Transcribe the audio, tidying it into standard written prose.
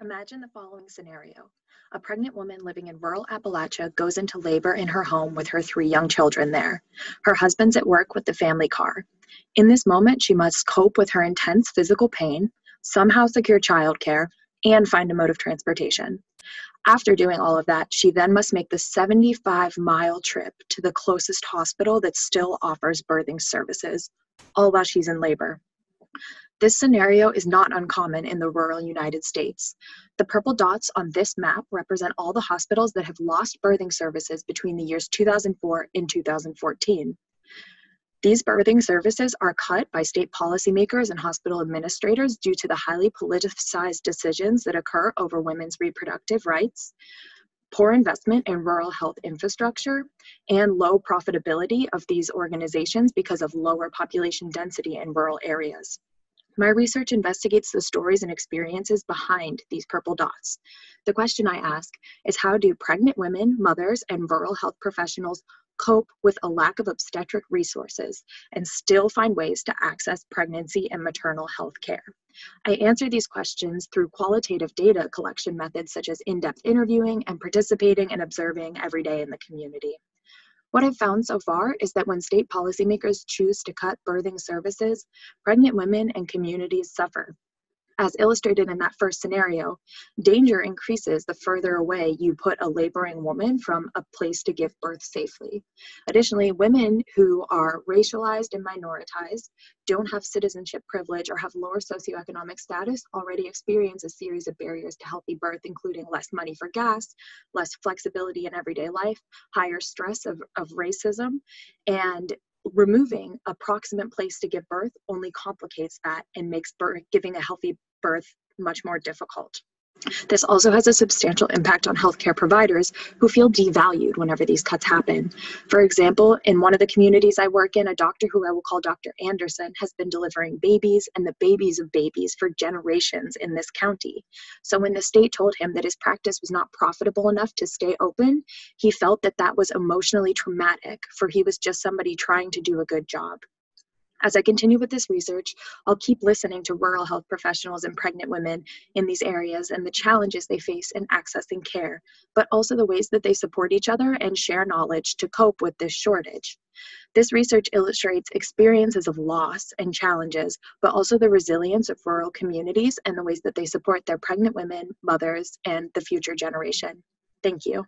Imagine the following scenario. A pregnant woman living in rural Appalachia goes into labor in her home with her 3 young children there. Her husband's at work with the family car. In this moment, she must cope with her intense physical pain, somehow secure childcare, and find a mode of transportation. After doing all of that, she then must make the 75-mile trip to the closest hospital that still offers birthing services, all while she's in labor. This scenario is not uncommon in the rural United States. The purple dots on this map represent all the hospitals that have lost birthing services between the years 2004 and 2014. These birthing services are cut by state policymakers and hospital administrators due to the highly politicized decisions that occur over women's reproductive rights, poor investment in rural health infrastructure, and low profitability of these organizations because of lower population density in rural areas. My research investigates the stories and experiences behind these purple dots. The question I ask is, how do pregnant women, mothers, and rural health professionals cope with a lack of obstetric resources and still find ways to access pregnancy and maternal health care? I answer these questions through qualitative data collection methods such as in-depth interviewing and participating and observing every day in the community. What I've found so far is that when state policymakers choose to cut birthing services, pregnant women and communities suffer. As illustrated in that first scenario, danger increases the further away you put a laboring woman from a place to give birth safely. Additionally, women who are racialized and minoritized, don't have citizenship privilege, or have lower socioeconomic status already experience a series of barriers to healthy birth, including less money for gas, less flexibility in everyday life, higher stress of racism, and removing a proximate place to give birth only complicates that and makes giving a healthy birth much more difficult. This also has a substantial impact on healthcare providers who feel devalued whenever these cuts happen. For example, in one of the communities I work in, a doctor who I will call Dr. Anderson has been delivering babies and the babies of babies for generations in this county. So when the state told him that his practice was not profitable enough to stay open, he felt that that was emotionally traumatic, for he was just somebody trying to do a good job. As I continue with this research, I'll keep listening to rural health professionals and pregnant women in these areas and the challenges they face in accessing care, but also the ways that they support each other and share knowledge to cope with this shortage. This research illustrates experiences of loss and challenges, but also the resilience of rural communities and the ways that they support their pregnant women, mothers, and the future generation. Thank you.